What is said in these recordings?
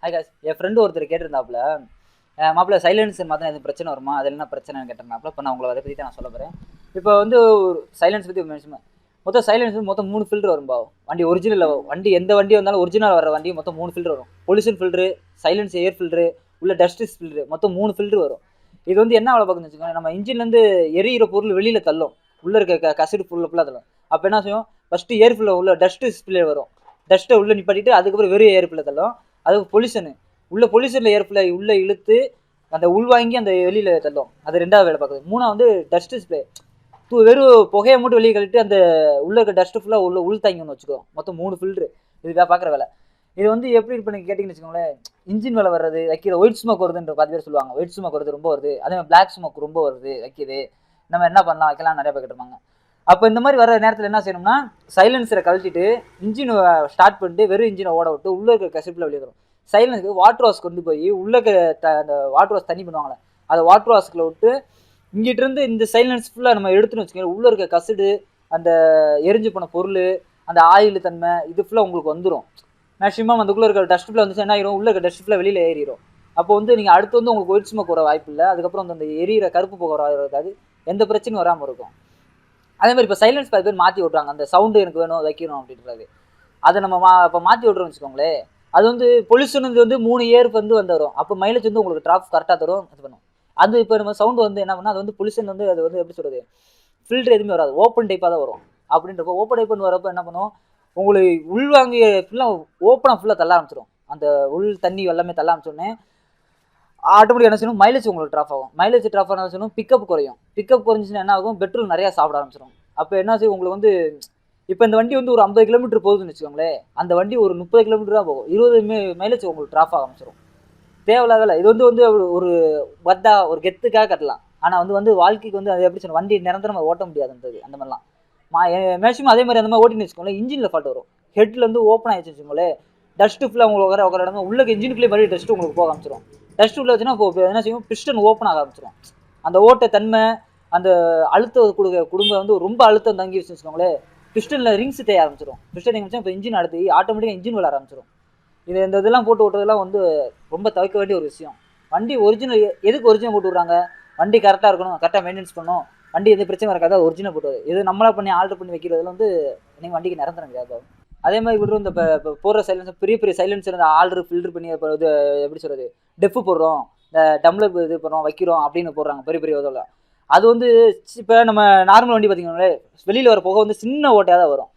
Hi guys, என் friend ஒருத்தர் கேட்டிருந்தாப்புல, மாப்பிள்ள silencer மாத்திரம் எதுவும் பிரச்சனை வருமா, அது என்ன பிரச்சனைன்னு கேட்டிருந்தாப்புல. இப்போ நான் உங்களை அதை பற்றி தான் நான் சொல்ல போகிறேன். இப்போ வந்து ஒரு சைலன்ஸ் பற்றி மென்ஷன் மொத்தம் சைலன்ஸ் மொத்தம் 3 ஃபில்டர் வரும்பா. வண்டி ஒரிஜினல் வண்டி எந்த வண்டி வந்தாலும் ஒரிஜினல் வர வண்டி மொத்தம் 3 ஃபில்டர் வரும். பொல்யூஷன் ஃபில்டரு, சைலன்ஸ் ஏர் ஃபில்டரு, உள்ள டஸ்ட் ஃபில்டரு, மொத்தம் 3 ஃபில்டர் வரும். இது வந்து என்ன வேலை பார்க்குன்னு வச்சுக்கோங்க, நம்ம இன்ஜின்லேருந்து எரியிற பொருள் வெளியில் தள்ளும், உள்ளே இருக்க கசிடு பொருள் ஃபுல்லாக தள்ளும். அப்போ என்ன செய்யும், ஃபஸ்ட்டு ஏர் ஃபில்ல உள்ள டஸ்ட் ஸ்பில்லே வரும். டஸ்ட்டை உள்ளே நிப்பாட்டிட்டு அதுக்கப்புறம் வெறும் ஏர் ஃபில்ல தள்ளும். அது பொல்யூஷனு உள்ள பொல்யூஷனில் ஏர் ஃபில்லை உள்ளே இழுத்து அந்த உள்வாங்கி அந்த வெளியில் தள்ளும். அது 2வது வேலை பார்க்குது. 3வது வந்து டஸ்ட் ஸ்ப்ரே, வெறும் புகையை மட்டும் வெளியே கழிட்டு அந்த உள்ள இருக்க டஸ்ட்டு ஃபுல்லாக உள் தாங்கின்னு வச்சுக்கோம். மொத்தம் 3 ஃபில்ட்ரு இது பார்க்குற வேலை. இது வந்து எப்படி இப்போ நீங்கள் கேட்டிங்கன்னு வச்சுக்கோங்களேன், இன்ஜின் வேலை வர்றது வைக்கிற ஒயிட் ஸ்மோக் வருதுன்ற 10 பேர் சொல்லுவாங்க. ஒயிட் ஸ்மோக் வருது ரொம்ப வருது, அதே மாதிரி பிளாக் ஸ்மோக் ரொம்ப வருது வைக்கிது, நம்ம என்ன பண்ணலாம் வைக்கலாம் நிறைய பேர் கேட்டிருப்பாங்க. அப்போ இந்த மாதிரி வர நேரத்தில் என்ன செய்யணும்னா, சைலன்ஸரை கழட்டிட்டு இன்ஜின் ஸ்டார்ட் பண்ணிட்டு வெறும் இன்ஜினை ஓட விட்டு உள்ளே இருக்க கசிப்பில் வெளியே வரும். சைலன்ஸுக்கு வாட்டர் வாஷ் கொண்டு போய் உள்ளே அந்த வாட்டர் வாஷ் தண்ணி பண்ணுவாங்களே, அதை வாட்டர் வாஷ்கில் விட்டு இங்கிட்டிருந்து இந்த சைலன்ஸ் ஃபுல்லாக நம்ம எடுத்துன்னு வச்சுக்கோங்க. உள்ளே இருக்க கசிடு, அந்த எரிஞ்சு போன பொருள், அந்த ஆயில் தன்மை, இது ஃபுல்லாக உங்களுக்கு வந்துடும். மேக்ஸிமம் அதுக்குள்ளே இருக்க டஸ்ட் ஃபுல்லாக வந்துச்சு என்ன ஆயிரும், உள்ளே இருக்க டஸ்ட் ஃபுல்லாக வெளியில் ஏறிடும். அப்போ வந்து நீங்கள் அடுத்து வந்து உங்களுக்கு ஒயிட் ஸ்மோக் வர வாய்ப்பு இல்லை. அதுக்கப்புறம் வந்து அந்த எரியிற கருப்பு போக வராது, எந்த பிரச்சனையும் வராமல் இருக்கும். அதே மாதிரி இப்போ சைலன்ஸ் 10 பேர் மாற்றி விட்றாங்க, அந்த சவுண்டு எனக்கு வேணும் வைக்கணும் அப்படின்றது. அதை நம்ம இப்போ மாற்றி விட்றோம்னு வச்சுக்கோங்களேன், அது வந்து பொல்யூஷன் வந்து 3 ஏர் வந்து வரும். அப்போ மைலேஜ் வந்து உங்களுக்கு டிராப் கரெக்டாக தரும். இது பண்ணும். அது இப்போ நம்ம சவுண்டு வந்து என்ன பண்ணால், அது வந்து பொல்யூஷன் வந்து அது வந்து எப்படி சொல்கிறது, ஃபில்டர் எதுவுமே வராது, ஓப்பன் டைப்பாக தான் வரும். அப்படின்றப்போ ஓப்பன் டைப்புன்னு வரப்போ என்ன பண்ணும், உங்களுக்கு உள்வாங்கி ஃபுல்லாக ஓப்பனாக ஃபுல்லாக தள்ள ஆரம்பிச்சிடும். அந்த உள் தண்ணி எல்லாமே தள்ள ஆரம்பிச்சோடனே ஆட்டோமேட்டிக் என்ன செய்யணும், மைலேஜ் உங்களுக்கு ட்ராப் ஆகும். மைலேஜ் ட்ராப் ஆன செய்யணும், பிக்கப் குறையும். பிக்கப் குறைஞ்சிச்சுன்னா என்ன ஆகும், பெட்ரோல் நிறையா சாப்பிட ஆரம்பிச்சிடும். அப்போ என்ன செய்யும், உங்களுக்கு வந்து இப்போ இந்த வண்டி வந்து ஒரு 50 கிலோமீட்டர் போகுதுன்னு வச்சுக்கோங்களேன், அந்த வண்டி ஒரு 30 கிலோமீட்டர் தான் போகும். 20 மைலேஜ் உங்களுக்கு ட்ராப் ஆக ஆரம்பிச்சிடும். தேவையில்லாத இது வந்து ஒரு வத்தா ஒரு கெத்துக்காக கட்டலாம். ஆனால் வந்து வாழ்க்கைக்கு வந்து அது எப்படி சொல்ல, வண்டி நிரந்தரம் ஓட்ட முடியாதுன்றது அந்த மாதிரிலாம் மேக்ஸிமம். அதே மாதிரி அந்த மாதிரி ஓட்டின்னு வச்சுக்கோங்களேன், இன்ஜினில் ஃபால்ட் வரும். ஹெட்டில் வந்து ஓப்பன் ஆகிடுச்சு வச்சுக்கோங்களேன், டஸ்ட்டு ஃபுல்லாக உங்களுக்கு உட்கார இடமே உள்ளே இன்ஜினுக்குள்ளே மறுபடியும் டஸ்ட்டு உங்களுக்கு போக ஆரம்பிச்சிடும். டஸ்ட் உள்ள வச்சுன்னா இப்போ என்ன செய்யும், பிஸ்டன் ஓப்பன் ஆக ஆரம்பிச்சிடும். அந்த ஓட்ட தன்மை, அந்த அழுத்தம் குடும்பம் வந்து ரொம்ப அழுத்தம் தங்கி வச்சுக்கோங்களேன், பிஸ்டனில் ரிங்ஸ் தேய ஆரம்பிச்சிடும். பிஸ்டன் எங்கே இப்போ இன்ஜின் அடுத்து ஆட்டோமேட்டிக்காக இன்ஜின் விளாட ஆரம்பிச்சிடும். இந்த இதெல்லாம் போட்டு விட்றதெல்லாம் வந்து ரொம்ப தவிர்க்க வேண்டிய ஒரு விஷயம். வண்டி ஒரிஜினல் எதுக்கு ஒரிஜினல் போட்டு விட்றாங்க, வண்டி கரெக்டாக இருக்கணும், கரெக்டாக மெயின்டெனன்ஸ் பண்ணணும், வண்டி எந்த பிரச்சனை இருக்காது, ஒரிஜினல் போட்டு இது நம்மளா பண்ணி ஆல்டர் பண்ணி வைக்கிறதுல வந்து நீங்கள் வண்டிக்கு நிரந்தரம் கிடையாது. அதே மாதிரி விட்டு இந்த இப்போ போடுற சைலன்ஸ் பெரிய பெரிய சைலன்ஸர் இந்த ஆல்டர் ஃபில்டர் பண்ணி இப்போ இது எப்படி சொல்கிறது, டெஃப் போடுறோம், இந்த டம்ளர் இது பண்ணுறோம் வைக்கிறோம் அப்படின்னு போடுறாங்க பெரிய பெரிய இதில். அது வந்து இப்போ நம்ம நார்மல் வண்டி பார்த்திங்கன்னா வெளியில் வர போக வந்து சின்ன ஓட்டையாக தான் வரும்.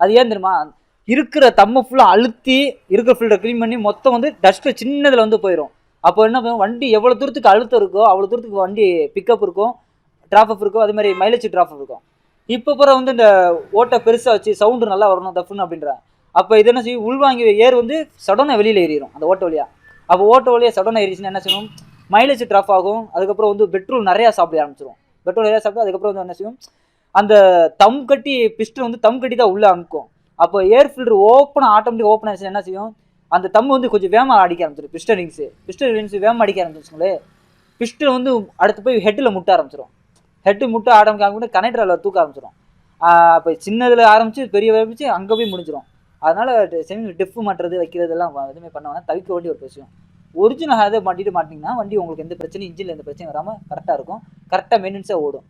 அது ஏன் தெரியுமா, இருக்கிற தம்மை ஃபுல்லாக அழுத்தி இருக்கிற ஃபில்டர் க்ளீன் பண்ணி மொத்தம் வந்து டஸ்ட்டு சின்னதில் வந்து போயிடும். அப்போ என்ன பண்ணும், வண்டி எவ்வளோ தூரத்துக்கு அழுத்தம் இருக்கோ அவ்வளோ தூரத்துக்கு வண்டி பிக்கப் இருக்கும், ட்ராப் இருக்கும், அதே மாதிரி மைலேஜ் ட்ராப் இருக்கும். இப்போ பிற வந்து இந்த ஓட்டை பெருசாக வச்சு சவுண்டு நல்லா வரணும் தப்புன்னு அப்படின்றாங்க. அப்போ இது என்ன செய்யும், உள்வாங்கி ஏர் வந்து சடனாக வெளியில் ஏறிடும் அந்த ஓட்ட வழியாக. அப்போ ஓட்ட வழியாக சடனாக ஏறிச்சுன்னா என்ன செய்யணும், மைலேஜ் ட்ராப் ஆகும். அதுக்கப்புறம் வந்து பெட்ரோல் நிறையா சாப்பிட ஆரம்பிச்சிடும். பெட்ரோல் நிறையா சாப்பிட்டு அதுக்கப்புறம் வந்து என்ன செய்யும், அந்த தம் கட்டி பிஸ்டன் வந்து தம் கட்டி தான் உள்ளே அமுக்கும். அப்போ ஏர் ஃபில்டர் ஓப்பனாக ஆட்டோமேட்டிக் ஓப்பன் ஆகிடுச்சுன்னா என்ன செய்யும், அந்த தம் வந்து கொஞ்சம் வேகமாக அடிக்க ஆரம்பிச்சிடும். பிஸ்டன் ரிங்ஸ் வேகமாக அடிக்க ஆரம்பிச்சிச்சுங்களே, பிஸ்டன் வந்து அடுத்து போய் ஹெட்டில் முட்ட ஆரம்பிச்சிடும். ஹெட்டு முட்டை ஆரம்பிக்க கனெக்டரில் தூக்க ஆரம்பிச்சிடும். அப்போ சின்னதில் ஆரம்பித்து பெரிய ஆரம்பித்து அங்கே போய் முடிஞ்சிடும். அதனால் டெஃப் மாட்டுறது வைக்கிறதெல்லாம் எதுவுமே பண்ண தவிர்க்க வேண்டிய ஒரு விஷயம். ஒரிஜினல் அதை மாட்டிங்கன்னா வண்டி உங்களுக்கு எந்த பிரச்சனையும், இன்ஜினில் எந்த பிரச்சனையும் வராமல் கரெக்டாக இருக்கும், கரெக்டாக மெயின்டெனன்ஸாக ஓடும்.